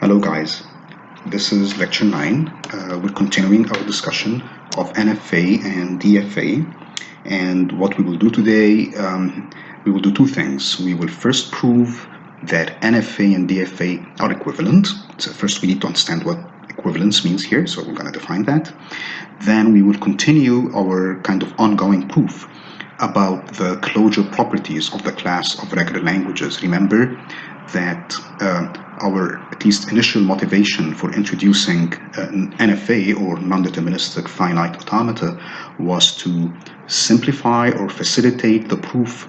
Hello guys, this is lecture 9. We're continuing our discussion of NFA and DFA, and what we will do today, we will do two things. We will first prove that NFA and DFA are equivalent. So first we need to understand what equivalence means here, so we're going to define that. Then we will continue our kind of ongoing proof about the closure properties of the class of regular languages. Remember that our at least initial motivation for introducing an NFA or non-deterministic finite automata was to simplify or facilitate the proof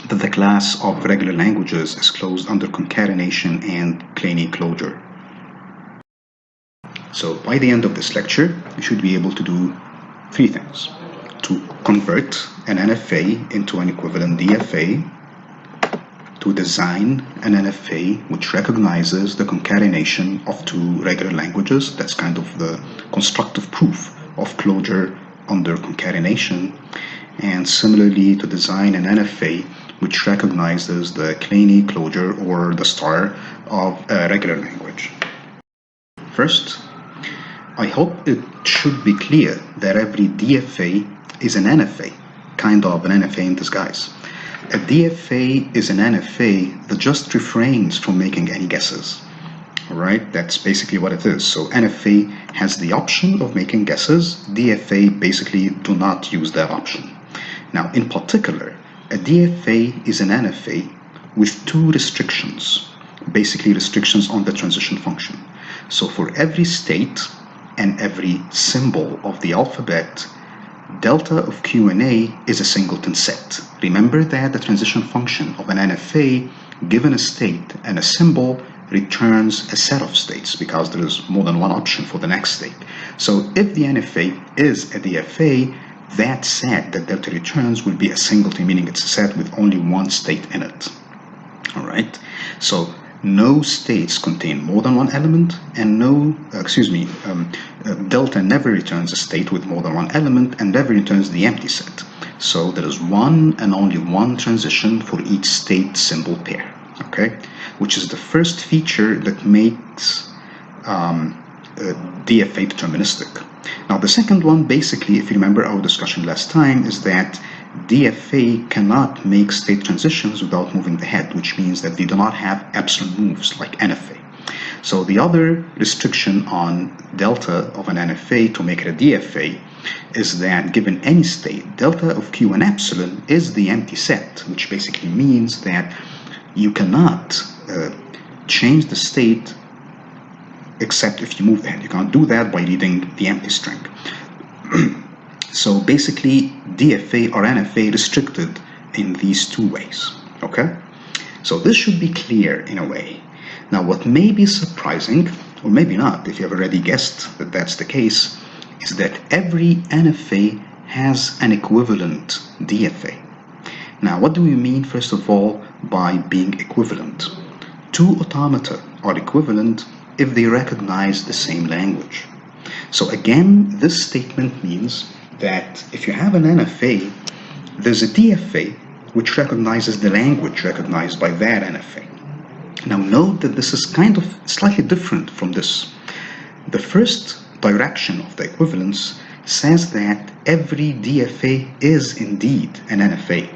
that the class of regular languages is closed under concatenation and Kleene closure. So by the end of this lecture, you should be able to do three things: to convert an NFA into an equivalent DFA, to design an NFA which recognizes the concatenation of two regular languages. That's kind of the constructive proof of closure under concatenation. And similarly, to design an NFA which recognizes the Kleene closure or the star of a regular language. First, I hope it should be clear that every DFA is an NFA, kind of an NFA in disguise. A DFA is an NFA that just refrains from making any guesses. Alright, that's basically what it is. So NFA has the option of making guesses. DFA basically do not use that option. Now, in particular, a DFA is an NFA with two restrictions, basically restrictions on the transition function. So for every state and every symbol of the alphabet, delta of Q and A is a singleton set. Remember that the transition function of an NFA, given a state and a symbol, returns a set of states because there is more than one option for the next state. So if the NFA is a DFA, that set that delta returns will be a singleton, meaning it's a set with only one state in it. All right. So no states contain more than one element, and delta never returns a state with more than one element and never returns the empty set. So there is one and only one transition for each state symbol pair, okay? Which is the first feature that makes DFA deterministic. Now the second one, basically, if you remember our discussion last time, is that DFA cannot make state transitions without moving the head, which means that they do not have epsilon moves like NFA. So the other restriction on delta of an NFA to make it a DFA is that given any state, delta of Q and epsilon is the empty set, which basically means that you cannot change the state except if you move the head. You can't do that by reading the empty string. So basically, DFA or NFA restricted in these two ways, okay? So this should be clear in a way. Now, what may be surprising, or maybe not, if you have already guessed that that's the case, is that every NFA has an equivalent DFA. Now, what do we mean, first of all, by being equivalent? Two automata are equivalent if they recognize the same language. So again, this statement means that if you have an NFA, there's a DFA which recognizes the language recognized by that NFA. Now note that this is kind of slightly different from this. The first direction of the equivalence says that every DFA is indeed an NFA.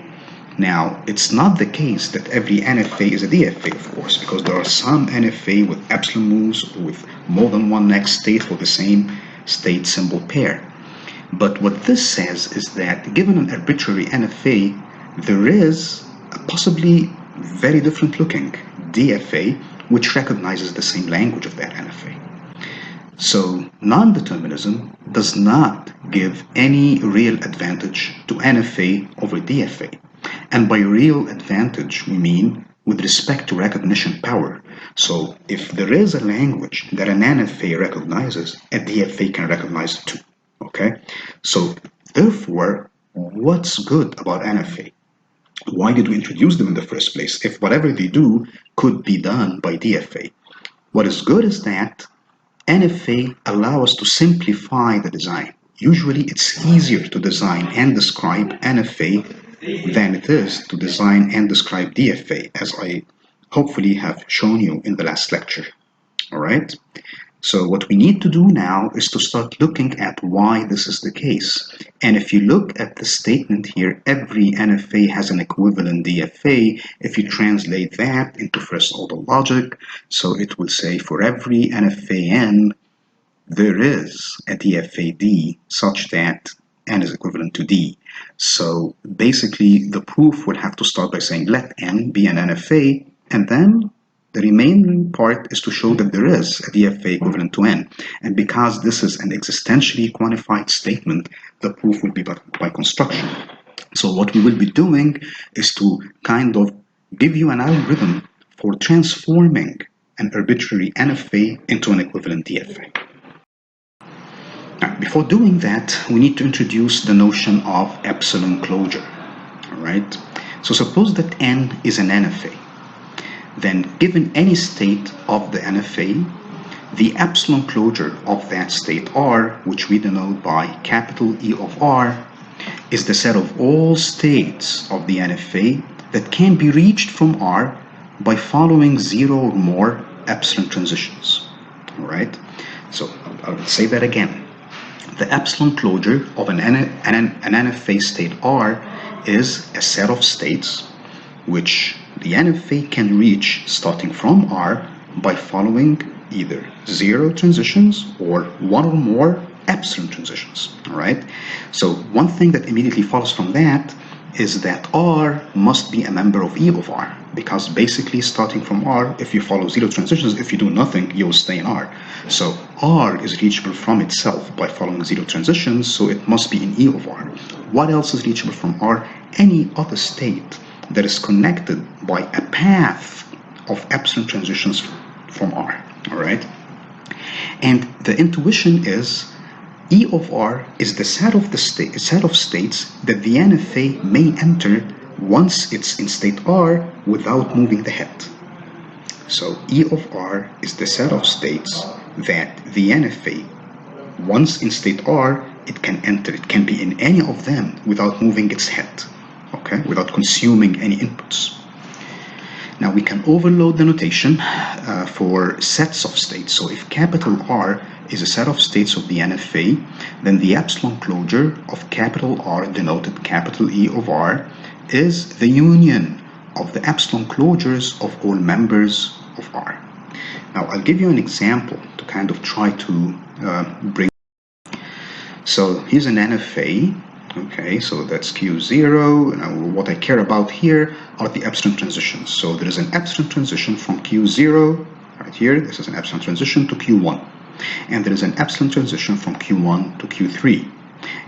Now, it's not the case that every NFA is a DFA, of course, because there are some NFA with epsilon moves or with more than one next state for the same state symbol pair. But what this says is that given an arbitrary NFA, there is a possibly very different looking DFA which recognizes the same language of that NFA. So non-determinism does not give any real advantage to NFA over DFA. And by real advantage, we mean with respect to recognition power. So if there is a language that an NFA recognizes, a DFA can recognize it too. Okay, so therefore, what's good about NFA? Why did we introduce them in the first place if whatever they do could be done by DFA? What is good is that NFA allow us to simplify the design. Usually it's easier to design and describe NFA than it is to design and describe DFA, as I hopefully have shown you in the last lecture. all right? So what we need to do now is to start looking at why this is the case. And if you look at the statement here, every NFA has an equivalent DFA. If you translate that into first order logic, so it will say for every NFA N, there is a DFA D such that N is equivalent to D. So basically the proof would have to start by saying let N be an NFA, and then the remaining part is to show that there is a DFA equivalent to N. And because this is an existentially quantified statement, the proof will be by construction. So what we will be doing is to kind of give you an algorithm for transforming an arbitrary NFA into an equivalent DFA. Now, before doing that, we need to introduce the notion of epsilon closure. All right. So suppose that N is an NFA. Then given any state of the NFA, the epsilon closure of that state R, which we denote by capital E of R, is the set of all states of the NFA that can be reached from R by following 0 or more epsilon transitions. All right. So I'll say that again. The epsilon closure of an NFA state R is a set of states which the NFA can reach starting from R by following either 0 transitions or 1 or more epsilon transitions. All right. So one thing that immediately follows from that is that R must be a member of E of R, because basically starting from R, if you follow 0 transitions, if you do nothing, you'll stay in R. So R is reachable from itself by following 0 transitions, so it must be in E of R. What else is reachable from R? Any other state that is connected by a path of epsilon transitions from R, all right? And the intuition is E of R is the set of states that the NFA may enter once it's in state R without moving the head. So E of R is the set of states that the NFA, once in state R, it can enter. It can be in any of them without moving its head, okay, without consuming any inputs. Now we can overload the notation for sets of states. So if capital R is a set of states of the NFA, then the epsilon closure of capital R, denoted capital E of R, is the union of the epsilon closures of all members of R. Now I'll give you an example to kind of try to bring. So here's an NFA. Okay, so that's Q0. Now what I care about here are the epsilon transitions. So there is an epsilon transition from Q0, right here, this is an epsilon transition to Q1. And there is an epsilon transition from Q1 to Q3.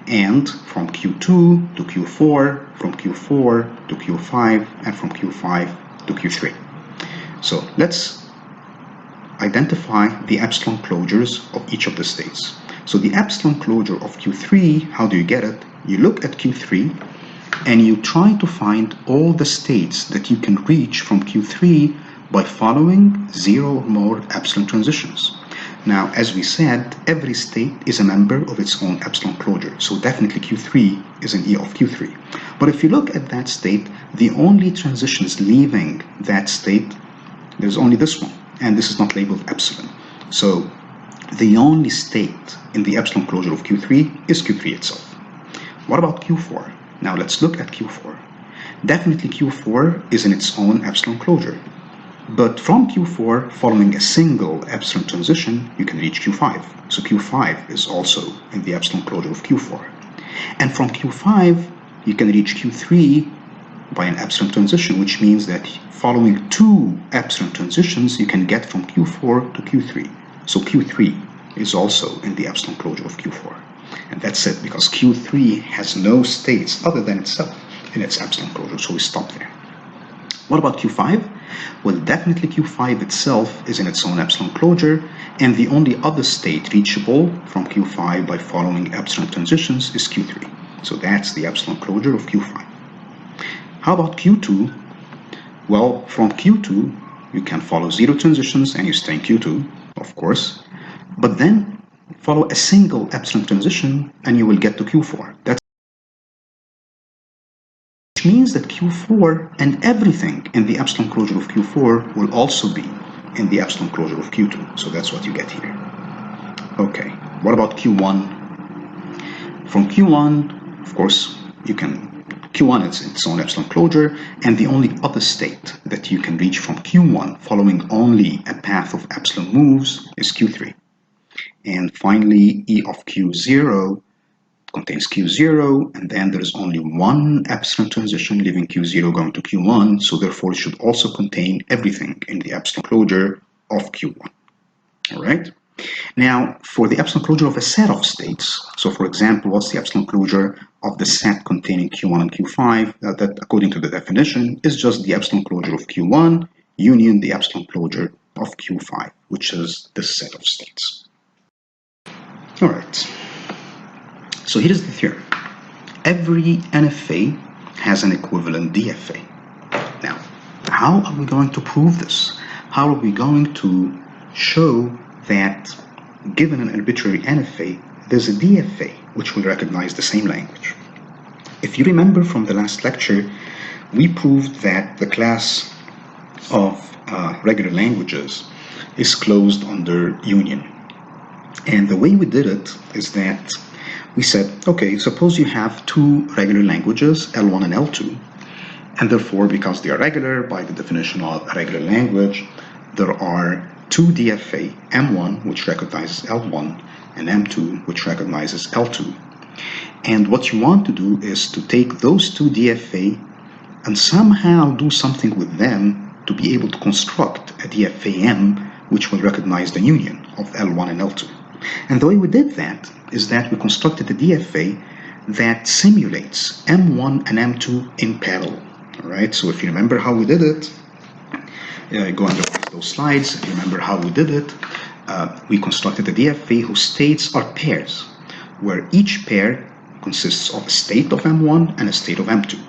And from Q2 to Q4, from Q4 to Q5, and from Q5 to Q3. So let's identify the epsilon closures of each of the states. So the epsilon closure of Q3, how do you get it? You look at Q3 and you try to find all the states that you can reach from Q3 by following 0 or more epsilon transitions. Now, as we said, every state is a member of its own epsilon closure. So definitely Q3 is an E of Q3. But if you look at that state, the only transitions leaving that state, there's only this one. And this is not labeled epsilon. So the only state in the epsilon closure of Q3 is Q3 itself. What about Q4? Now let's look at Q4. Definitely Q4 is in its own epsilon closure. But from Q4, following a single epsilon transition, you can reach Q5. So Q5 is also in the epsilon closure of Q4. And from Q5, you can reach Q3 by an epsilon transition, which means that following 2 epsilon transitions, you can get from Q4 to Q3. So Q3 is also in the epsilon closure of Q4. And that's it, because Q3 has no states other than itself in its epsilon closure, so we stop there. What about Q5? Well, definitely Q5 itself is in its own epsilon closure, and the only other state reachable from Q5 by following epsilon transitions is Q3. So that's the epsilon closure of Q5. How about Q2? Well, from Q2, you can follow 0 transitions and you stay in Q2, of course, but then follow a single epsilon transition and you will get to Q4. That's which means that Q4 and everything in the epsilon closure of Q4 will also be in the epsilon closure of Q2. So that's what you get here. Okay, what about Q1? From Q1, of course, Q1 is its own epsilon closure, and the only other state that you can reach from Q1 following only a path of epsilon moves is Q3. And finally, E of Q0 contains Q0, and then there is only one epsilon transition leaving Q0 going to Q1, so therefore it should also contain everything in the epsilon closure of Q1. All right? Now, for the epsilon closure of a set of states, so for example, what's the epsilon closure of the set containing Q1 and Q5? That, according to the definition, is just the epsilon closure of Q1 union the epsilon closure of Q5, which is this set of states. All right. So here's the theorem. Every NFA has an equivalent DFA. Now, how are we going to prove this? How are we going to show that given an arbitrary NFA, there's a DFA which will recognize the same language? If you remember from the last lecture, we proved that the class of regular languages is closed under union. And the way we did it is that we said, okay, suppose you have two regular languages, L1 and L2, and therefore, because they are regular, by the definition of a regular language, there are two DFA, M1, which recognizes L1, and M2, which recognizes L2. And what you want to do is to take those two DFA and somehow do something with them to be able to construct a DFA-M, which will recognize the union of L1 and L2. And the way we did that is that we constructed a DFA that simulates M1 and M2 in parallel. All right, so if you remember how we did it, go and look at those slides. If you remember how we did it, we constructed a DFA whose states are pairs, where each pair consists of a state of M1 and a state of M2.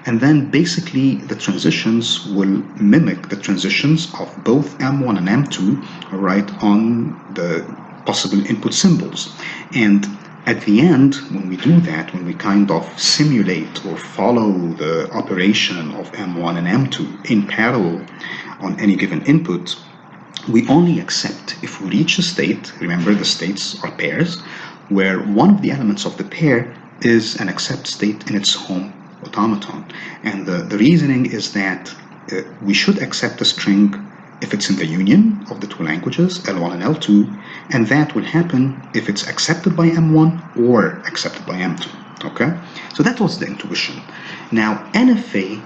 And then basically the transitions will mimic the transitions of both M1 and M2, all right, on the possible input symbols. And at the end, when we do that, when we kind of simulate or follow the operation of M1 and M2 in parallel on any given input, we only accept if we reach a state, remember the states are pairs, where one of the elements of the pair is an accept state in its home automaton. And the reasoning is that we should accept a string if it's in the union of the two languages, L1 and L2, and that will happen if it's accepted by M1 or accepted by M2, okay? So that was the intuition. Now, NFA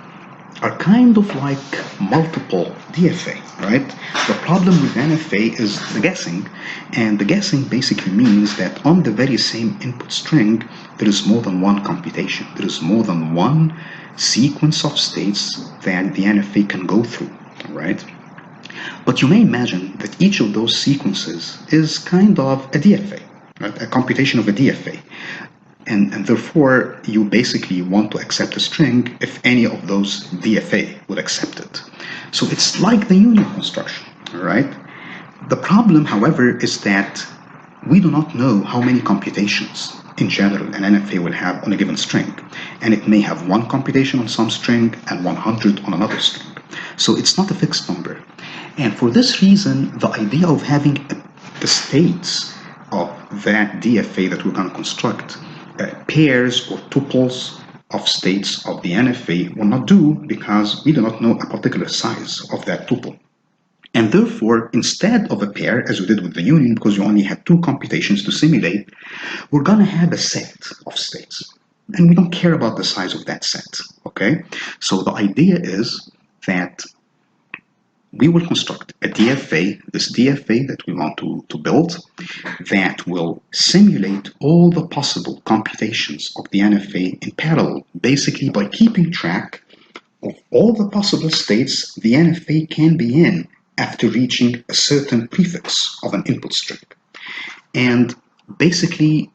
are kind of like multiple DFA, right? The problem with NFA is the guessing, and the guessing basically means that on the very same input string, there is more than one computation. There is more than one sequence of states that the NFA can go through, right? But you may imagine that each of those sequences is kind of a DFA, right? A computation of a DFA. And therefore, you basically want to accept a string if any of those DFA would accept it. So it's like the union construction, right? The problem, however, is that we do not know how many computations in general an NFA will have on a given string. And it may have one computation on some string and 100 on another string. So it's not a fixed number. And for this reason, the idea of having the states of that DFA that we're going to construct pairs or tuples of states of the NFA will not do, because we do not know a particular size of that tuple. And therefore, instead of a pair, as we did with the union, because you only had two computations to simulate, we're going to have a set of states. And we don't care about the size of that set, okay? So the idea is that we will construct a DFA, this DFA that we want to build, that will simulate all the possible computations of the NFA in parallel, basically by keeping track of all the possible states the NFA can be in after reaching a certain prefix of an input string. And basically,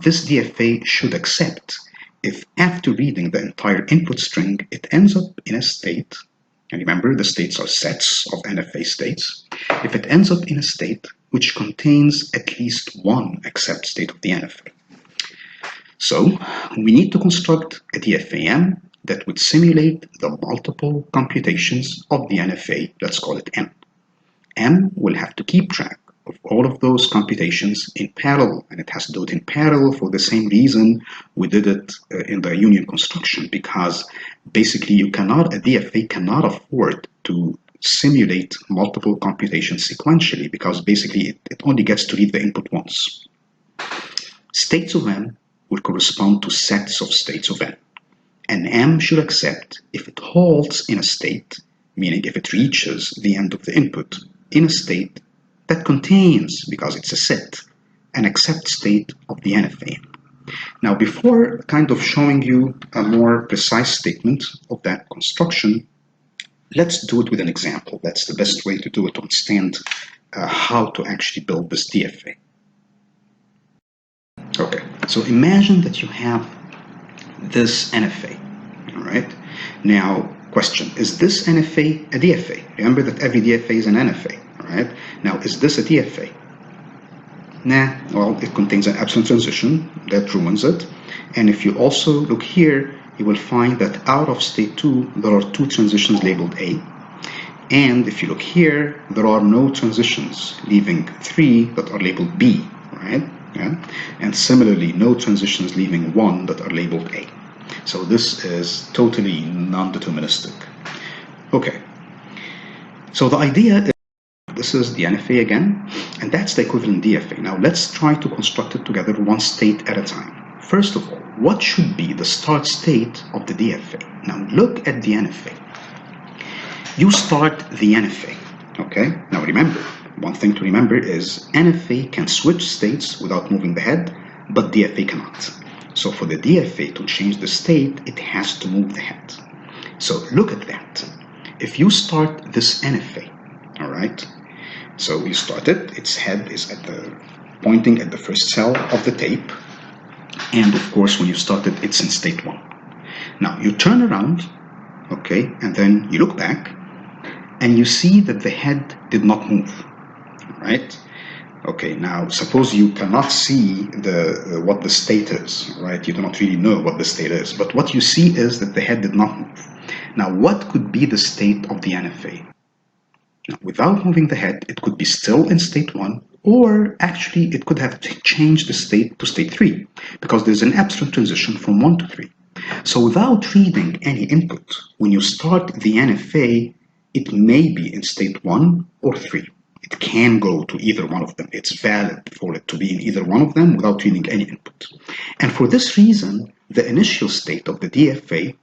this DFA should accept if after reading the entire input string, it ends up in a state. And remember, the states are sets of NFA states. If it ends up in a state which contains at least one accept state of the NFA. So we need to construct a DFA-M that would simulate the multiple computations of the NFA, let's call it M. M will have to keep track of all of those computations in parallel, and it has to do it in parallel for the same reason we did it in the union construction, because basically a DFA cannot afford to simulate multiple computations sequentially, because basically it only gets to read the input once. States of M will correspond to sets of states of N, and M should accept if it holds in a state, meaning if it reaches the end of the input in a state that contains, because it's a set, an accept state of the NFA. Now, before kind of showing you a more precise statement of that construction, let's do it with an example. That's the best way to do it, to understand how to actually build this DFA. Okay, so imagine that you have this NFA, all right? Now, question, is this NFA a DFA? Remember that every DFA is an NFA, all right? Now, is this a DFA? Nah, well, it contains an epsilon transition that ruins it. And if you also look here, you will find that out of state 2, there are 2 transitions labeled A. And if you look here, there are no transitions, leaving 3 that are labeled B, right? Yeah? And similarly, no transitions leaving 1 that are labeled A. So this is totally non-deterministic. Okay, so the idea is, this is the NFA again, and that's the equivalent DFA. Now let's try to construct it together one state at a time. First of all, what should be the start state of the DFA? Now look at the NFA. You start the NFA, okay? Now remember, one thing to remember is NFA can switch states without moving the head, but DFA cannot. So for the DFA to change the state, it has to move the head. So look at that. If you start this NFA, all right? So you start it, its head is pointing at the first cell of the tape. And of course, when you start it, it's in state 1. Now you turn around, okay, and then you look back, and you see that the head did not move, right? Okay, now suppose you cannot see what the state is, right? You do not really know what the state is, but what you see is that the head did not move. Now, what could be the state of the NFA? Now, without moving the head, it could be still in state 1, or actually it could have changed the state to state 3, because there's an epsilon transition from 1 to 3. So without reading any input, when you start the NFA, it may be in state 1 or 3. It can go to either one of them. It's valid for it to be in either one of them without reading any input. And for this reason, the initial state of the DFA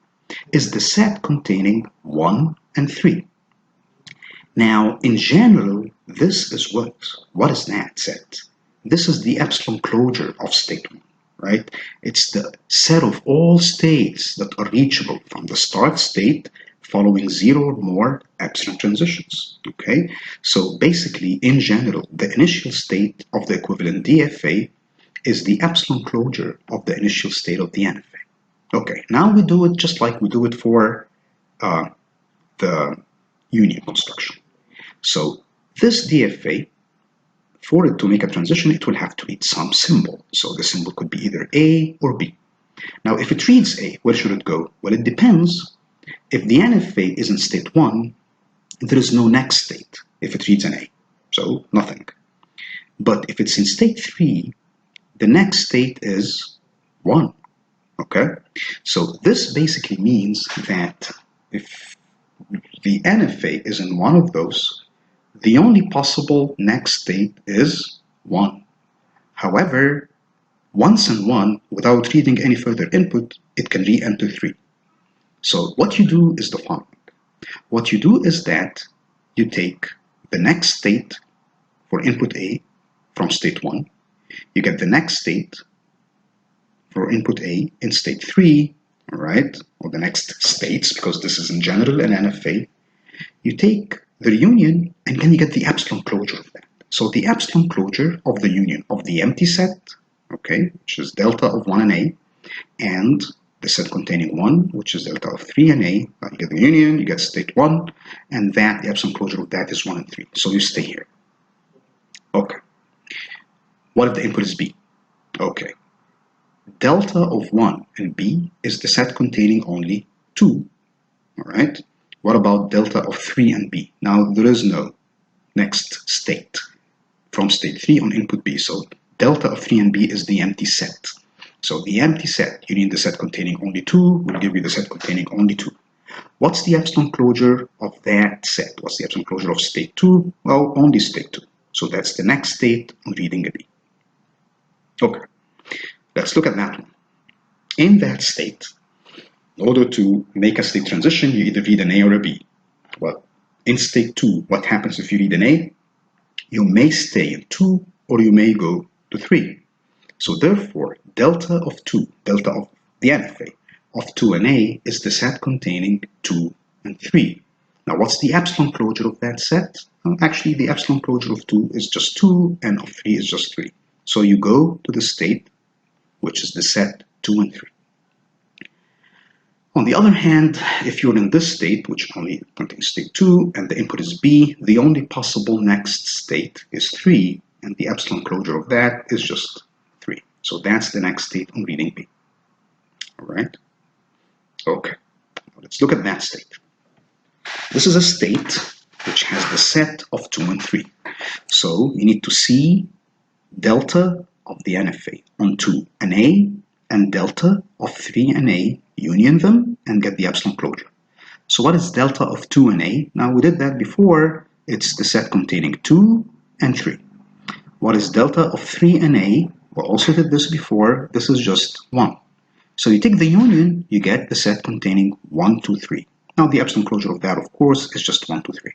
is the set containing 1 and 3. Now, in general, this is what is that set? This is the epsilon closure of state 1, right? It's the set of all states that are reachable from the start state following 0 or more epsilon transitions, okay? So basically, in general, the initial state of the equivalent DFA is the epsilon closure of the initial state of the NFA. Okay, now we do it just like we do it for the union construction. So this DFA, for it to make a transition, it will have to read some symbol. So the symbol could be either A or B. Now, if it reads A, where should it go? Well, it depends. If the NFA is in state 1, there is no next state if it reads an A, so nothing. But if it's in state 3, the next state is 1, okay? So this basically means that if the NFA is in one of those, the only possible next state is 1. However, once in 1, without reading any further input, it can re-enter 3. So what you do is the following. What you do is that you take the next state for input A from state 1. You get the next state for input A in state 3, all right, or the next states, because this is in general an NFA. You take the union, and then you get the epsilon closure of that. So the epsilon closure of the union of the empty set, okay, which is delta of 1 and A, and the set containing 1, which is delta of 3 and A. You get the union, you get state 1, and that, the epsilon closure of that is 1 and 3. So you stay here. Okay. What if the input is B? Okay. Delta of 1 and B is the set containing only 2. All right. What about delta of 3 and B? Now, there is no next state from state 3 on input B. So delta of 3 and B is the empty set. So the empty set, you need the set containing only 2, will give you the set containing only 2. What's the epsilon closure of that set? What's the epsilon closure of state 2? Well, only state 2. So that's the next state on reading a B. Okay, let's look at that one. In that state, in order to make a state transition, you either read an A or a B. Well, in state 2, what happens if you read an A? You may stay in 2 or you may go to 3. So therefore, delta of 2, delta of the NFA of 2 and A is the set containing 2 and 3. Now, what's the epsilon closure of that set? Well, actually, the epsilon closure of 2 is just 2 and of 3 is just 3. So you go to the state, which is the set 2 and 3. On the other hand, if you're in this state, which only contains state 2, and the input is B, the only possible next state is 3, and the epsilon closure of that is just 3. So that's the next state on reading B. All right? Okay, let's look at that state. This is a state which has the set of 2 and 3. So you need to see delta of the NFA on 2 and A, and delta of 3 and A, union them, and get the epsilon closure. So what is delta of 2 and A? Now, we did that before. It's the set containing 2 and 3. What is delta of 3 and A? We also did this before. This is just 1. So you take the union, you get the set containing 1, 2, 3. Now, the epsilon closure of that, of course, is just 1, 2, 3.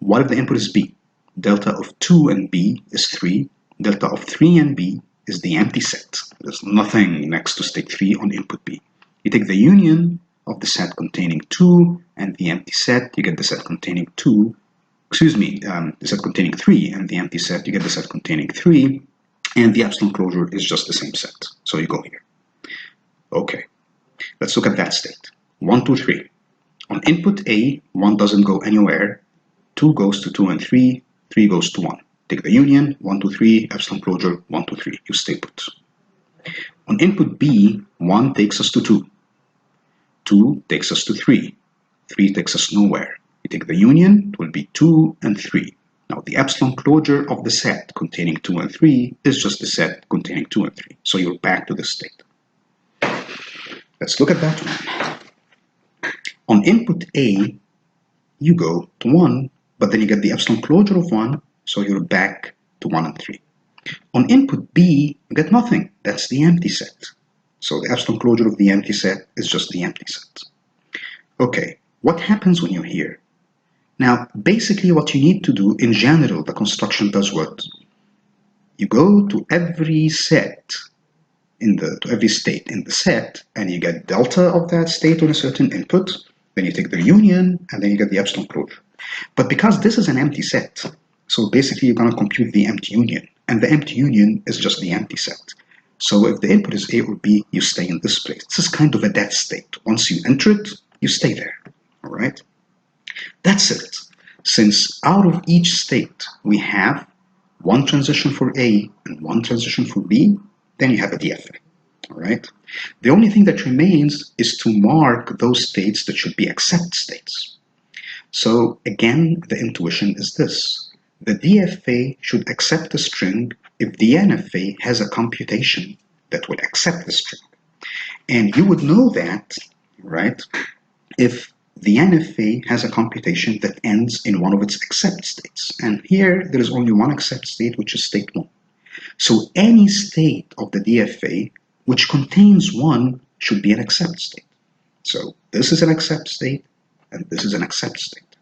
What if the input is B? Delta of 2 and B is 3. Delta of 3 and B is the empty set. There's nothing next to state 3 on input B. You take the union of the set containing 2 and the empty set, you get the set containing 2. The set containing 3 and the empty set, you get the set containing 3. And the epsilon closure is just the same set. So you go here. Okay, let's look at that state. 1, 2, 3. On input A, 1 doesn't go anywhere. 2 goes to 2 and 3. 3 goes to 1. Take the union, 1, 2, 3, epsilon closure, 1, 2, 3. You stay put. On input B, 1 takes us to 2. 2 takes us to 3. 3 takes us nowhere. You take the union, it will be 2 and 3. Now, the epsilon closure of the set containing 2 and 3 is just the set containing 2 and 3. So you're back to this state. Let's look at that one. On input A, you go to 1, but then you get the epsilon closure of 1, so you're back to 1 and 3. On input B, you get nothing. That's the empty set. So the epsilon closure of the empty set is just the empty set. Okay, what happens when you're here? Now, basically what you need to do, in general, the construction does what? You go to every set, to every state in the set, and you get delta of that state on a certain input, then you take the union, and then you get the epsilon closure. But because this is an empty set, so basically you're going to compute the empty union, and the empty union is just the empty set. So if the input is A or B, you stay in this place. This is kind of a dead state. Once you enter it, you stay there, all right? That's it. Since out of each state we have one transition for A and one transition for B, then you have a DFA, all right? The only thing that remains is to mark those states that should be accept states. So again, the intuition is this. The DFA should accept a string if the NFA has a computation that will accept the string. And you would know that, right, if the NFA has a computation that ends in one of its accept states. And here, there is only one accept state, which is state 1. So any state of the DFA which contains 1 should be an accept state. So this is an accept state, and this is an accept state.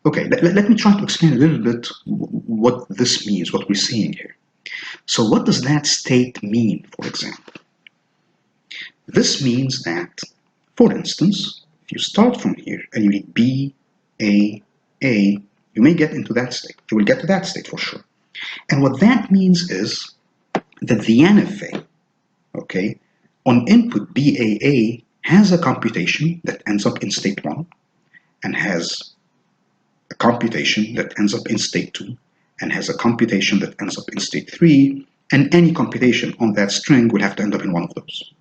Okay, let me try to explain a little bit what this means, what we're seeing here. So what does that state mean, for example? This means that, for instance, if you start from here and you read B, A, you may get into that state. You will get to that state for sure. And what that means is that the NFA, okay, on input BAA has a computation that ends up in state 1 and has a computation that ends up in state 2 and has a computation that ends up in state 3, and any computation on that string would have to end up in one of those.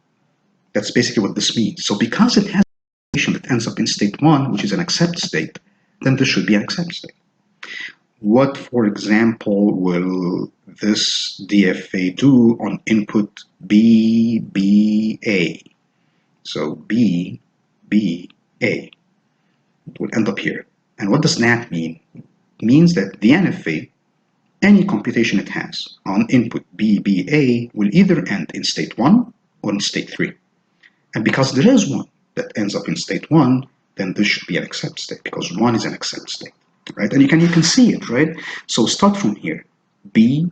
That's basically what this means. So because it has a computation that ends up in state 1, which is an accept state, then this should be an accept state. What, for example, will this DFA do on input BBA? So BBA will end up here. And what does that mean? It means that the NFA, any computation it has on input BBA, will either end in state 1 or in state 3. And because there is one that ends up in state 1, then this should be an accept state, because 1 is an accept state, right? And you can see it, right? So start from here, BBA.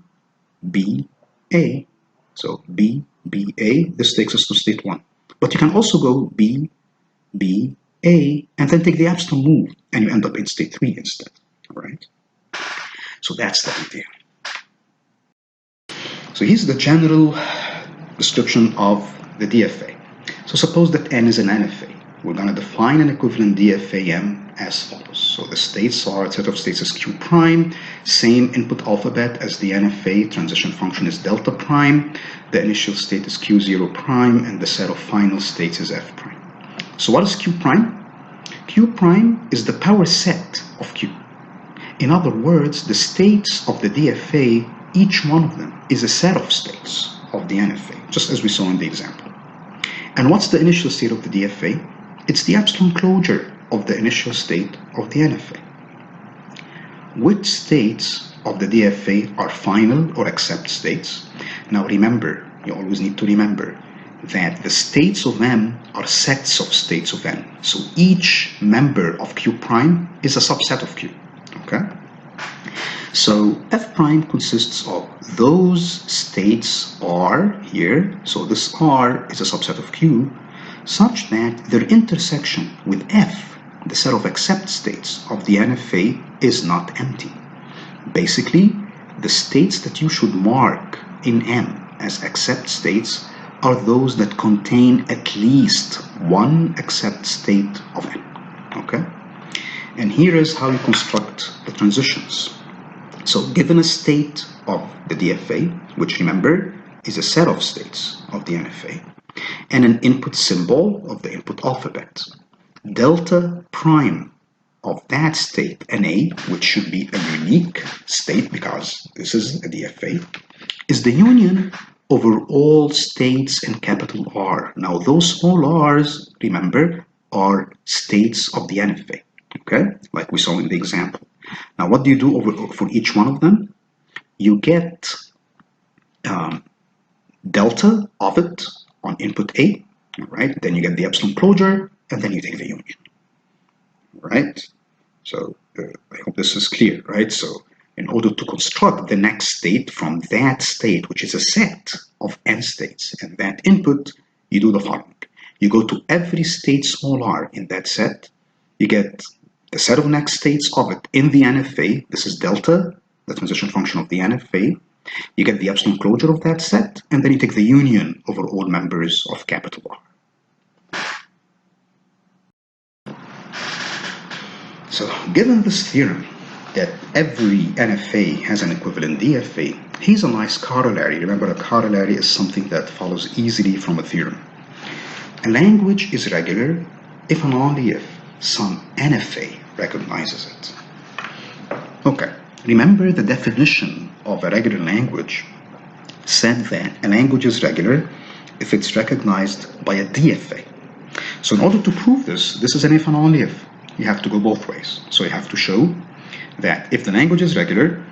So BBA, this takes us to state 1. But you can also go BBA and then take the epsilon move, and you end up in state 3 instead, right? So that's the idea. So here's the general description of the DFA. So suppose that N is an NFA. We're going to define an equivalent DFA-M as follows. So the states are, a set of states is Q prime, same input alphabet as the NFA, transition function is delta prime, the initial state is Q0 prime, and the set of final states is F prime. So what is Q prime? Q prime is the power set of Q. In other words, the states of the DFA, each one of them is a set of states of the NFA, just as we saw in the example. And what's the initial state of the DFA? It's the epsilon closure of the initial state of the NFA. Which states of the DFA are final or accept states? Now remember, you always need to remember that the states of M are sets of states of N. So each member of Q prime is a subset of Q, okay? So F prime consists of those states R here, so this R is a subset of Q, such that their intersection with F, the set of accept states of the NFA, is not empty. Basically, the states that you should mark in M as accept states are those that contain at least one accept state of N, okay? And here is how you construct the transitions. So given a state of the DFA, which remember is a set of states of the NFA, and an input symbol of the input alphabet, delta prime of that state, NA, which should be a unique state because this is a DFA, is the union over all states in capital R. Now those small r's, remember, are states of the NFA, okay? Like we saw in the example. Now what do you do for each one of them? You get delta of it on input A, right? Then you get the epsilon closure, and then you take the union, right? So I hope this is clear, right? So in order to construct the next state from that state, which is a set of N states, and that input, you do the following. You go to every state small r in that set, you get the set of next states of it in the NFA, this is delta, the transition function of the NFA, you get the epsilon closure of that set, and then you take the union over all members of capital R. So given this theorem that every NFA has an equivalent DFA, here's a nice corollary. Remember, a corollary is something that follows easily from a theorem. A language is regular if and only if some NFA recognizes it. Okay, remember the definition of a regular language said that a language is regular if it's recognized by a DFA. So in order to prove this, this is an if and only if. You have to go both ways. So you have to show that if the language is regular,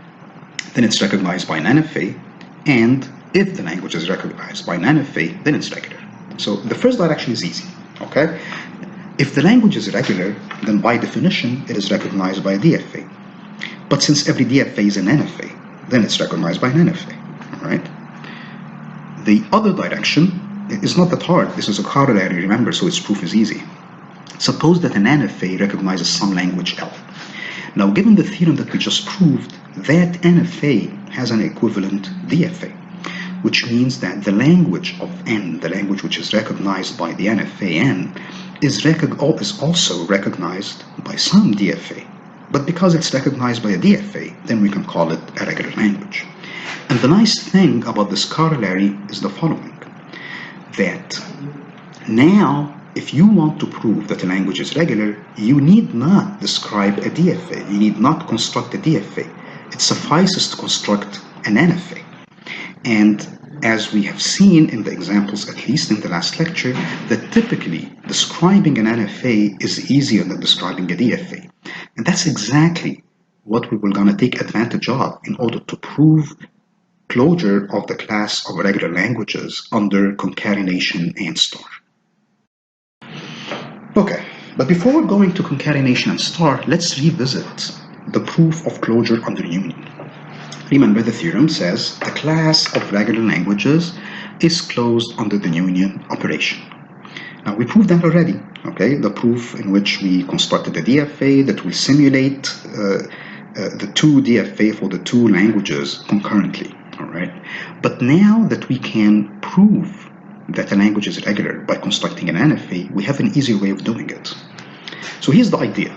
then it's recognized by an NFA, and if the language is recognized by an NFA, then it's regular. So the first direction is easy, okay? If the language is regular, then by definition, it is recognized by a DFA. But since every DFA is an NFA, then it's recognized by an NFA, all right? The other direction is not that hard. This is a corollary, remember, so its proof is easy. Suppose that an NFA recognizes some language L. Now, given the theorem that we just proved, that NFA has an equivalent DFA, which means that the language of N, the language which is recognized by the NFA N, is also recognized by some DFA. But because it's recognized by a DFA, then we can call it a regular language. And the nice thing about this corollary is the following, that now if you want to prove that a language is regular, you need not describe a DFA. You need not construct a DFA. It suffices to construct an NFA. And as we have seen in the examples, at least in the last lecture, that typically describing an NFA is easier than describing a DFA. And that's exactly what we were going to take advantage of in order to prove closure of the class of regular languages under concatenation and star. Okay, but before going to concatenation and star, let's revisit the proof of closure under union. Remember, the theorem says the class of regular languages is closed under the union operation. Now, we proved that already, okay? The proof in which we constructed a DFA that will simulate the two DFA for the two languages concurrently, all right? But now that we can prove that a language is regular by constructing an NFA, we have an easier way of doing it. So here's the idea.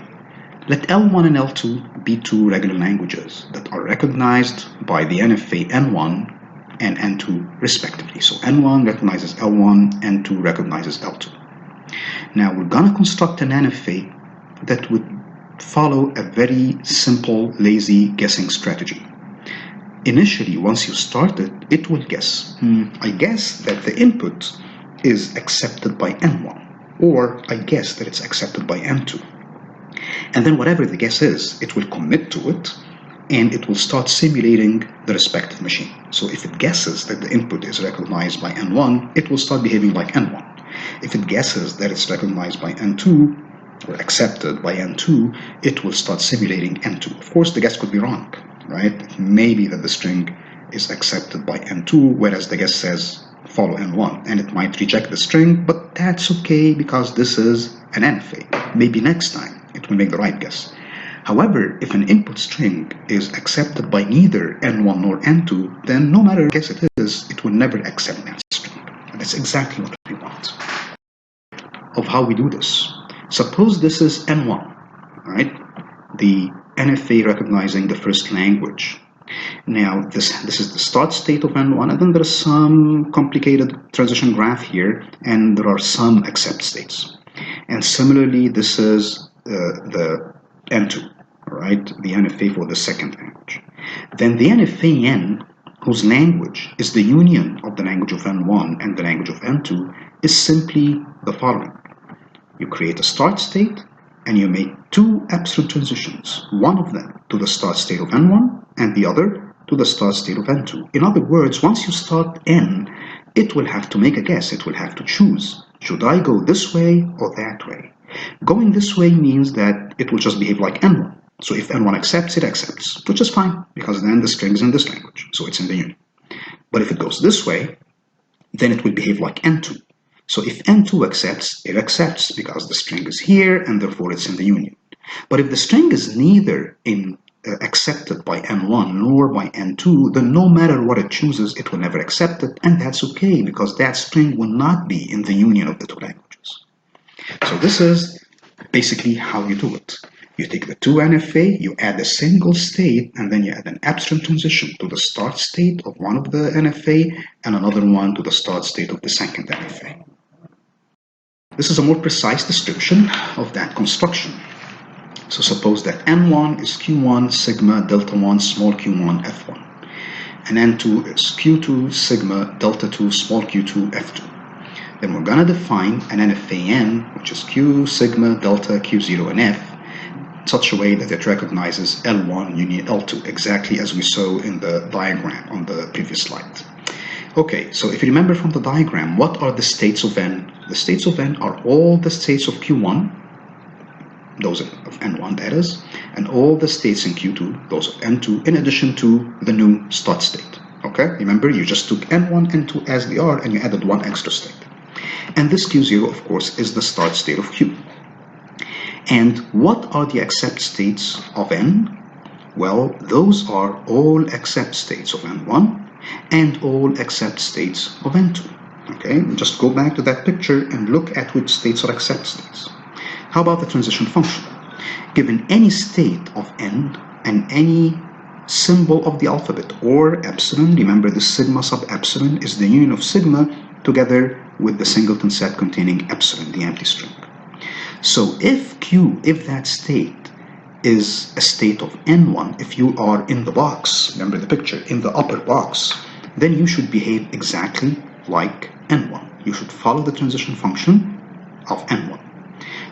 Let L1 and L2 be two regular languages that are recognized by the NFA N1 and N2 respectively. So N1 recognizes L1, N2 recognizes L2. Now we're going to construct an NFA that would follow a very simple, lazy guessing strategy. Initially, once you start it, it will guess. I guess that the input is accepted by N1, or I guess that it's accepted by N2. And then whatever the guess is, it will commit to it, and it will start simulating the respective machine. So if it guesses that the input is recognized by N1, it will start behaving like N1. If it guesses that it's recognized by N2, or accepted by N2, it will start simulating N2. Of course, the guess could be wrong, right? It may be that the string is accepted by N2, whereas the guess says follow N1, and it might reject the string, but that's okay because this is an NFA. Maybe next time it will make the right guess. However, if an input string is accepted by neither N1 nor N2, then no matter what guess it is, it will never accept that string. And that's exactly what we want. Of how we do this. Suppose this is N1, right? The NFA recognizing the first language. Now, this is the start state of N1, and then there is some complicated transition graph here, and there are some accept states. And similarly, this is the N2, right? The NFA for the second language. Then the NFA N, whose language is the union of the language of N1 and the language of N2, is simply the following. You create a start state, and you make two absolute transitions, one of them to the start state of N1 and the other to the start state of N2. In other words, once you start N, it will have to make a guess. It will have to choose. Should I go this way or that way? Going this way means that it will just behave like N1. So if N1 accepts, it accepts, which is fine, because then the string is in this language, so it's in the union. But if it goes this way, then it will behave like N2. So if N2 accepts, it accepts because the string is here and therefore it's in the union. But if the string is neither accepted by N1 nor by N2, then no matter what it chooses, it will never accept it, and that's okay because that string will not be in the union of the two languages. So this is basically how you do it. You take the two NFA, you add a single state, and then you add an abstract transition to the start state of one of the NFA and another one to the start state of the second NFA. This is a more precise description of that construction. So suppose that N1 is Q1 sigma delta 1 small q1 F1, and N2 is Q2 sigma delta 2 small q2 F2. Then we're going to define an NFA N, which is Q sigma delta Q0 and F, in such a way that it recognizes L1 union L2, exactly as we saw in the diagram on the previous slide. Okay, so if you remember from the diagram, what are the states of N? The states of N are all the states of Q1, those of N1 that is, and all the states in Q2, those of N2, in addition to the new start state. Okay, remember you just took N1, N2 as they are and you added one extra state. And this Q0, of course, is the start state of Q. And what are the accept states of N? Well, those are all accept states of N1 and all accept states of N2. Okay, just go back to that picture and look at which states are accept states. How about the transition function? Given any state of N and any symbol of the alphabet or epsilon, remember the sigma sub epsilon is the union of sigma together with the singleton set containing epsilon, the empty string. So if Q, if that state is a state of N1, if you are in the box, remember the picture, in the upper box, then you should behave exactly like N1. You should follow the transition function of N1.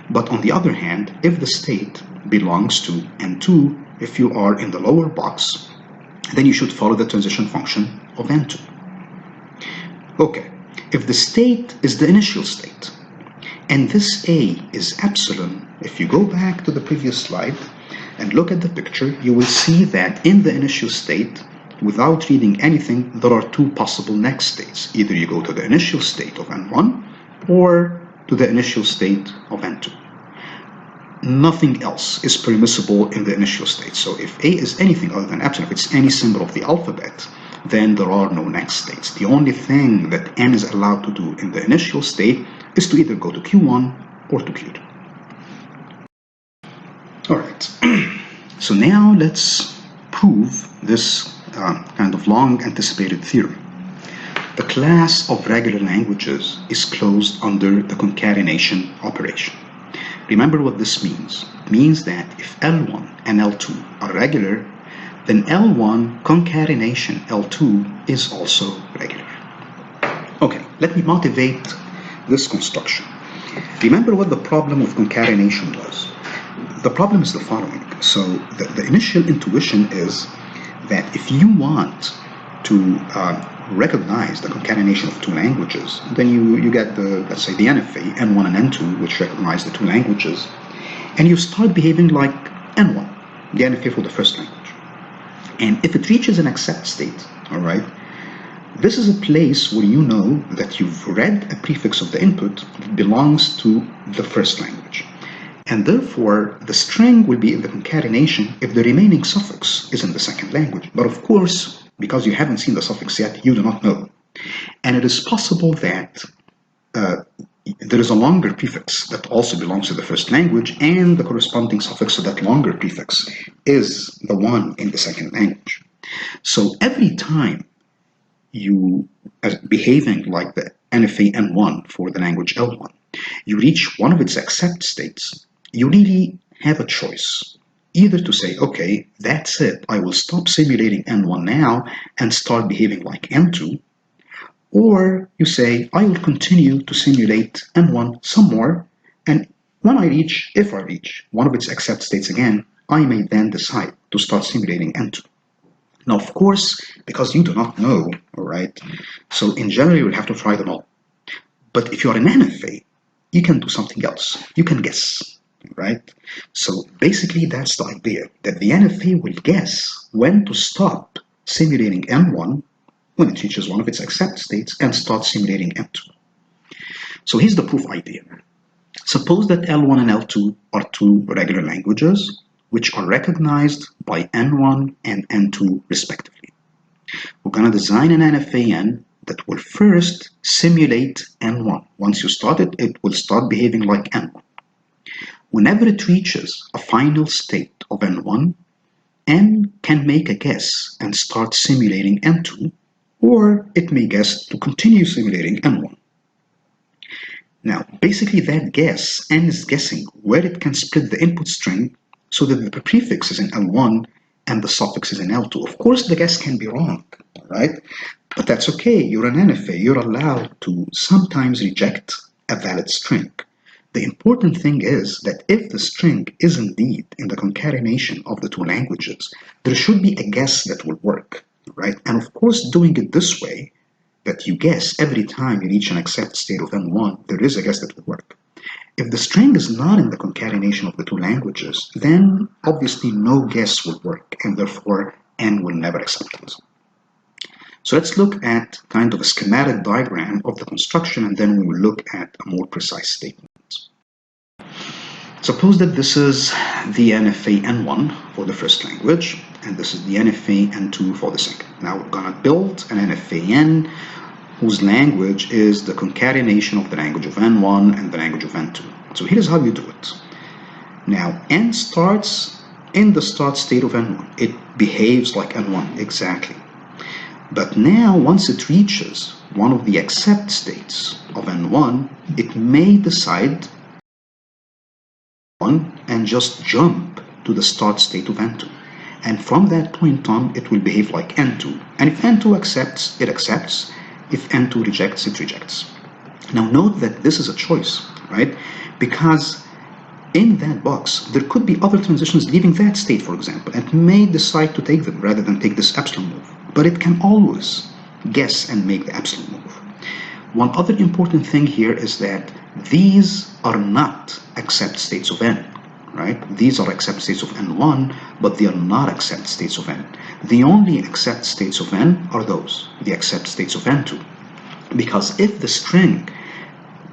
But on the other hand, if the state belongs to N2, if you are in the lower box, then you should follow the transition function of N2. Okay, if the state is the initial state, and this A is epsilon, if you go back to the previous slide and look at the picture, you will see that in the initial state, without reading anything, there are two possible next states. Either you go to the initial state of N1 or to the initial state of N2. Nothing else is permissible in the initial state. So if A is anything other than epsilon, if it's any symbol of the alphabet, then there are no next states. The only thing that N is allowed to do in the initial state is to either go to Q1 or to Q2. All right, so now let's prove this kind of long anticipated theorem. The class of regular languages is closed under the concatenation operation. Remember what this means. It means that if L1 and L2 are regular, then L1 concatenation L2 is also regular. Okay, let me motivate this construction. Remember what the problem with concatenation was. The problem is the following. So the initial intuition is that if you want to recognize the concatenation of two languages, then you get the, let's say, the NFA, N1 and N2, which recognize the two languages, and you start behaving like N1, the NFA for the first language. And if it reaches an accept state, all right, this is a place where you know that you've read a prefix of the input that belongs to the first language. And therefore, the string will be in the concatenation if the remaining suffix is in the second language. But of course, because you haven't seen the suffix yet, you do not know. And it is possible that there is a longer prefix that also belongs to the first language, and the corresponding suffix to that longer prefix is the one in the second language. So every time you are behaving like the NFA N1 for the language L1, you reach one of its accept states, you really have a choice. Either to say, okay, that's it, I will stop simulating N1 now and start behaving like N2, or you say, I will continue to simulate N1 some more, and when I reach, if I reach one of its accept states again, I may then decide to start simulating N2. Now, of course, because you do not know, all right, so in general, you will have to try them all. But if you're an NFA, you can do something else. You can guess, right? So basically, that's the idea, that the NFA will guess when to stop simulating N1 when it reaches one of its accept states and start simulating N2. So here's the proof idea. Suppose that L1 and L2 are two regular languages which are recognized by N1 and N2 respectively. We're going to design an NFAN that will first simulate N1. Once you start it, it will start behaving like N1. Whenever it reaches a final state of N1, N can make a guess and start simulating N2, or it may guess to continue simulating N1. Now, basically that guess, N is guessing where it can split the input string so that the prefix is in L1 and the suffix is in L2. Of course, the guess can be wrong, right? But that's okay. You're an NFA. You're allowed to sometimes reject a valid string. The important thing is that if the string is indeed in the concatenation of the two languages, there should be a guess that will work, right? And of course, doing it this way, that you guess every time you reach an accept state of N1, there is a guess that will work. If the string is not in the concatenation of the two languages, then obviously no guess will work, and therefore N will never accept it. So let's look at kind of a schematic diagram of the construction, and then we will look at a more precise statement. Suppose that this is the NFA N1 for the first language, and this is the NFA N2 for the second. Now we're going to build an NFA N whose language is the concatenation of the language of N1 and the language of N2. So here's how you do it. Now N starts in the start state of N1. It behaves like N1 exactly. But now, once it reaches one of the accept states of N1, it may decide and just jump to the start state of N2. And from that point on, it will behave like N2. And if N2 accepts, it accepts. If N2 rejects, it rejects. Now note that this is a choice, right? Because in that box, there could be other transitions leaving that state, for example, and may decide to take them rather than take this epsilon move. But it can always guess and make the epsilon move. One other important thing here is that these are not accept states of N, right? These are accept states of N1, but they are not accept states of N. The only accept states of N are those, the accept states of N2. Because if the string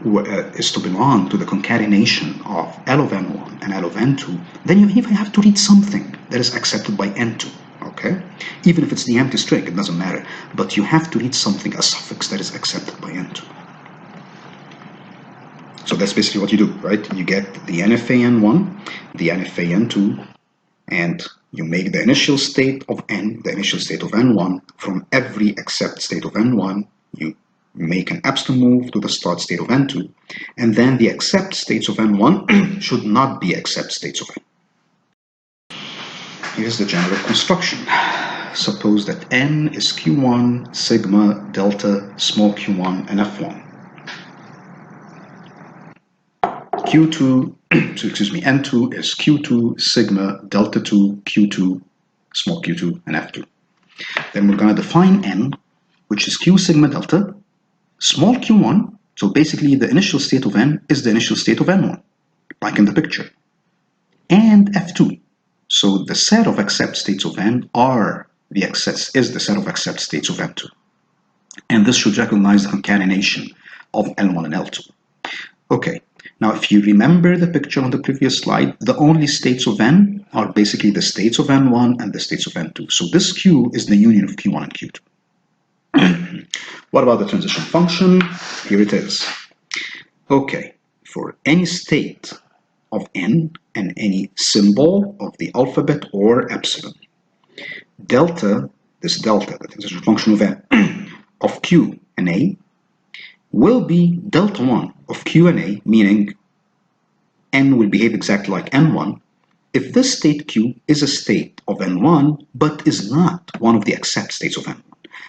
is to belong to the concatenation of L of N1 and L of N2, then you even have to read something that is accepted by N2, okay? Even if it's the empty string, it doesn't matter. But you have to read something, a suffix that is accepted by N2. So that's basically what you do, right? You get the NFA N1, the NFA N2, and you make the initial state of N, the initial state of N1, from every accept state of N1, you make an epsilon move to the start state of N2, and then the accept states of N1 should not be accept states of N. Here's the general construction. Suppose that N is Q1, sigma, delta, small q1, and F1. N2 is Q2, sigma, delta 2, Q2, small q2, and F2. Then we're going to define N, which is Q sigma delta, small q1, so basically the initial state of N is the initial state of N1, like in the picture, and F2. So the set of accept states of N is the set of accept states of N2. And this should recognize the concatenation of L1 and L2. Okay, now if you remember the picture on the previous slide, the only states of N are basically the states of N1 and the states of N2. So this Q is the union of Q1 and Q2. What about the transition function? Here it is. Okay, for any state of N and any symbol of the alphabet or epsilon, delta, this delta, the transition function of N, of Q and A, will be delta 1 of Q and A, meaning N will behave exactly like N1, if this state Q is a state of N1, but is not one of the accept states of N1.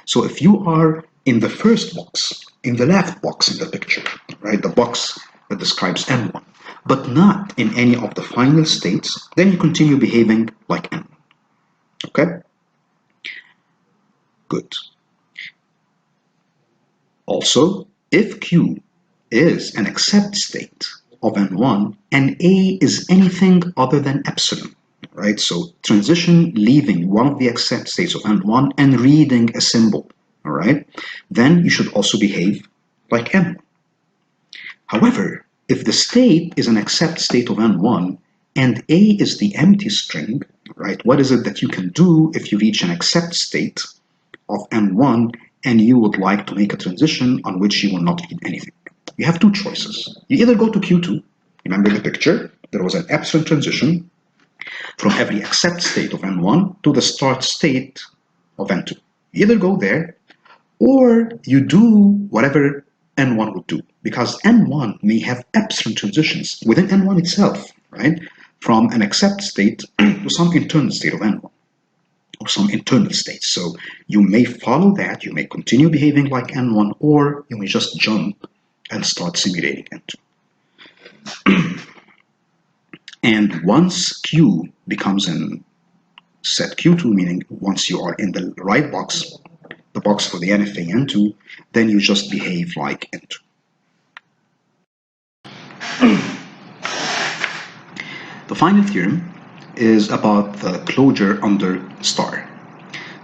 So if you are in the first box, in the left box in the picture, right, the box that describes N1, but not in any of the final states, then you continue behaving like N1. Okay? Good. Also, if Q is an accept state of N1 and A is anything other than epsilon, right? So transition leaving one of the accept states of N1 and reading a symbol, all right? Then you should also behave like N1. However, if the state is an accept state of N1 and A is the empty string, right? What is it that you can do if you reach an accept state of N1 and you would like to make a transition on which you will not read anything? You have two choices. You either go to Q2, remember the picture, there was an epsilon transition from every accept state of N1 to the start state of N2. You either go there, or you do whatever N1 would do, because N1 may have epsilon transitions within N1 itself, right? From an accept state to some internal state of N1, or some internal state. So you may follow that, you may continue behaving like N1, or you may just jump and start simulating N2. And once Q becomes in set Q2, meaning once you are in the right box, the box for the NFA N2, then you just behave like N2. The final theorem is about the closure under star.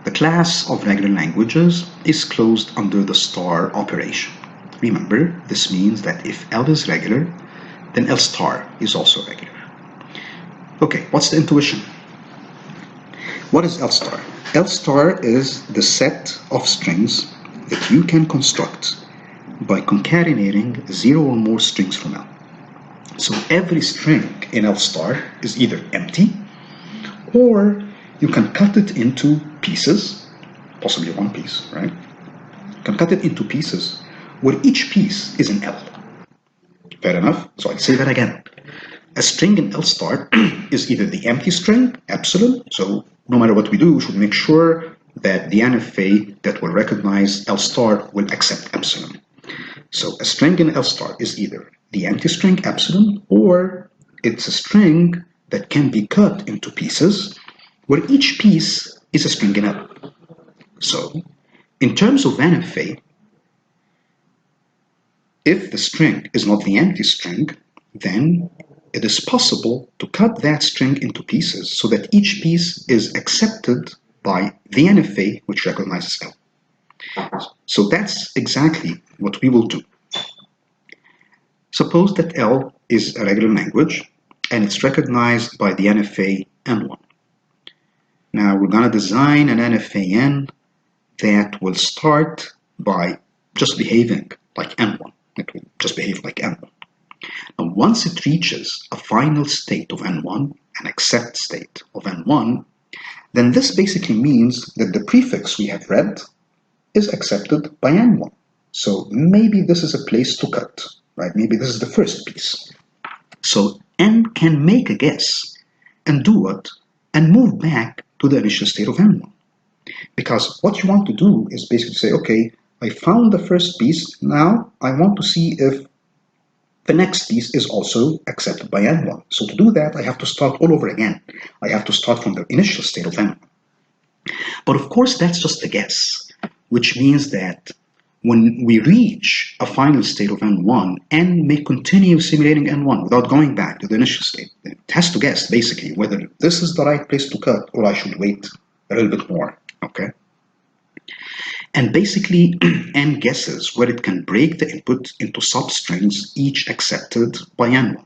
The class of regular languages is closed under the star operation. Remember, this means that if L is regular, then L star is also regular. Okay, what's the intuition? What is L star? L star is the set of strings that you can construct by concatenating 0 or more strings from L. So every string in L star is either empty, or you can cut it into pieces possibly one piece, right? You can cut it into pieces where each piece is an L. Fair enough? So I'll say that again. A string in L star is either the empty string, epsilon, so no matter what we do, we should make sure that the NFA that will recognize L star will accept epsilon. So a string in L star is either the empty string epsilon, or it's a string that can be cut into pieces where each piece is a string in L. So in terms of NFA, if the string is not the empty string, then it is possible to cut that string into pieces so that each piece is accepted by the NFA, which recognizes L. So that's exactly what we will do. Suppose that L is a regular language and it's recognized by the NFA N1. Now we're going to design an NFA N that will start by just behaving like N1. It will just behave like N1. Now, once it reaches a final state of N1, an accept state of N1, then this basically means that the prefix we have read is accepted by N1. So maybe this is a place to cut, right? Maybe this is the first piece. So N can make a guess and do what? And move back to the initial state of N1. Because what you want to do is basically say, okay, I found the first piece, now I want to see if the next piece is also accepted by N1. So to do that, I have to start all over again. I have to start from the initial state of N1. But of course, that's just a guess, which means that when we reach a final state of N1, N may continue simulating N1 without going back to the initial state. It has to guess, basically, whether this is the right place to cut or I should wait a little bit more, okay? And basically, N guesses where it can break the input into substrings, each accepted by N1.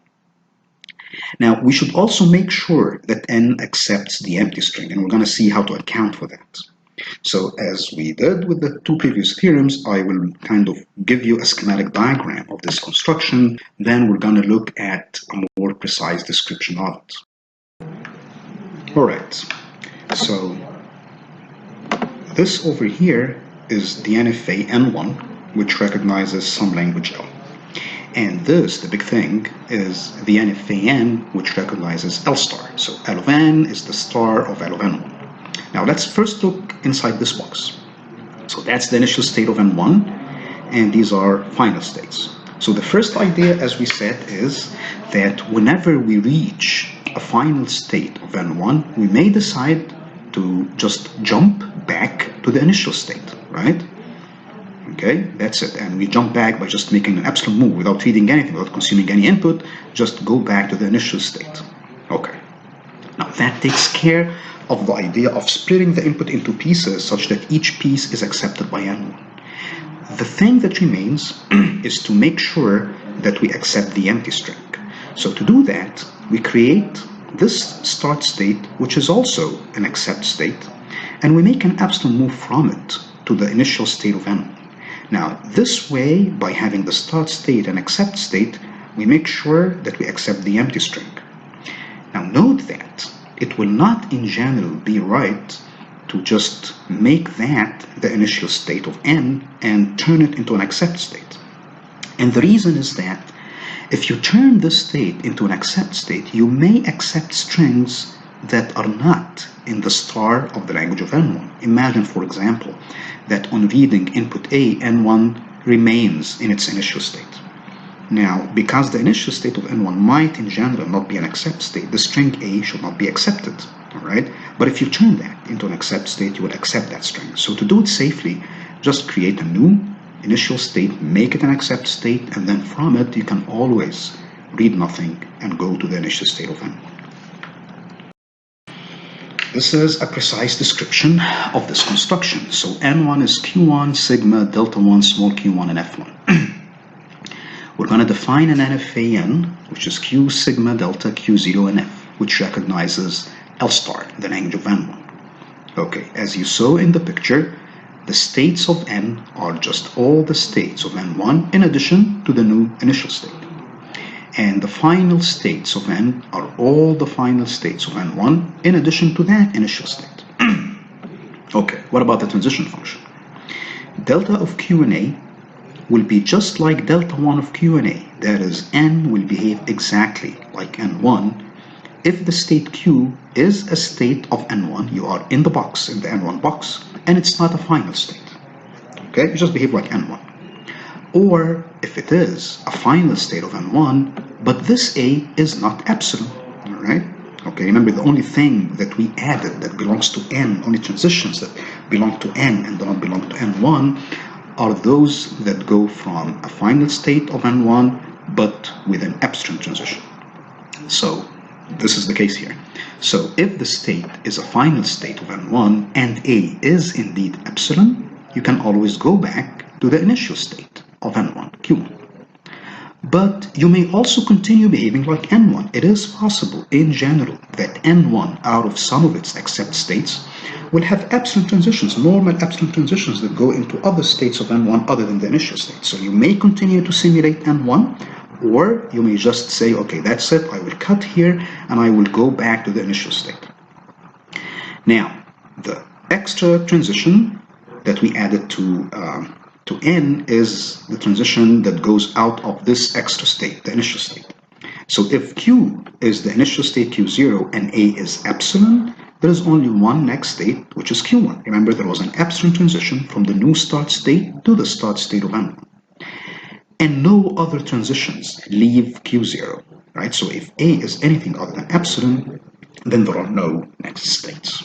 Now, we should also make sure that N accepts the empty string, and we're going to see how to account for that. So as we did with the two previous theorems, I will kind of give you a schematic diagram of this construction, then we're going to look at a more precise description of it. All right, so this over here is the NFA N1, which recognizes some language L. And this, the big thing, is the NFA N, which recognizes L star. So L of N is the star of L of N1. Now let's first look inside this box. So that's the initial state of N1, and these are final states. So the first idea, as we said, is that whenever we reach a final state of N1, we may decide to just jump back to the initial state, right? Okay, that's it. And we jump back by just making an epsilon move without reading anything, without consuming any input, just go back to the initial state. Okay. Now that takes care of the idea of splitting the input into pieces such that each piece is accepted by N1. The thing that remains is to make sure that we accept the empty string. So to do that, we create this start state, which is also an accept state, and we make an epsilon move from it to the initial state of N1. Now, this way, by having the start state and accept state, we make sure that we accept the empty string. Now, note that it will not in general be right to just make that the initial state of N and turn it into an accept state. And the reason is that if you turn this state into an accept state, you may accept strings that are not in the star of the language of N1. Imagine, for example, that on reading input A, N1 remains in its initial state. Now, because the initial state of N1 might in general not be an accept state, the string A should not be accepted, all right? But if you turn that into an accept state, you will accept that string. So to do it safely, just create a new initial state, make it an accept state, and then from it, you can always read nothing and go to the initial state of N1. This is a precise description of this construction. So N1 is Q1, sigma, delta 1, small q1, and F1. We're going to define an NFA N, which is Q, sigma, delta, Q0, and F, which recognizes L star, the language of N1. Okay, as you saw in the picture, the states of N are just all the states of N1 in addition to the new initial state. And the final states of N are all the final states of N1 in addition to that initial state. Okay, what about the transition function? Delta of Q and A will be just like delta 1 of Q and A. That is, n will behave exactly like n1 if the state Q is a state of n1. You are in the box, in the n1 box, and it's not a final state. Okay, you just behave like n1. Or if it is a final state of n1, but this A is not epsilon, all right? Okay, remember the only thing that we added that belongs to n, only transitions that belong to n and do not belong to n1 are those that go from a final state of n1 but with an epsilon transition. So this is the case here. So if the state is a final state of n1 and A is indeed epsilon, you can always go back to the initial state of n1, q1. But you may also continue behaving like n1. It is possible in general that n1 out of some of its accept states will have epsilon transitions, normal epsilon transitions that go into other states of n1 other than the initial state. So you may continue to simulate n1, or you may just say, okay, that's it, I will cut here and I will go back to the initial state. Now, the extra transition that we added to n is the transition that goes out of this extra state, the initial state. So if q is the initial state q0 and A is epsilon, there is only one next state, which is q1. Remember, there was an epsilon transition from the new start state to the start state of n1. And no other transitions leave q0, right? So if A is anything other than epsilon, then there are no next states.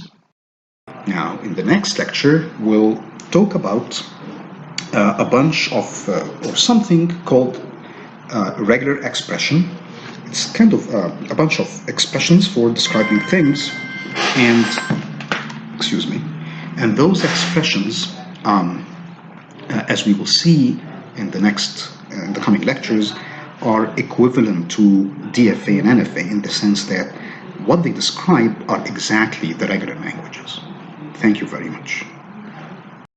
Now, in the next lecture, we'll talk about a bunch of, or something called regular expression. It's kind of a bunch of expressions for describing things, and, excuse me, and those expressions, as we will see in the coming lectures, are equivalent to DFA and NFA in the sense that what they describe are exactly the regular languages. Thank you very much.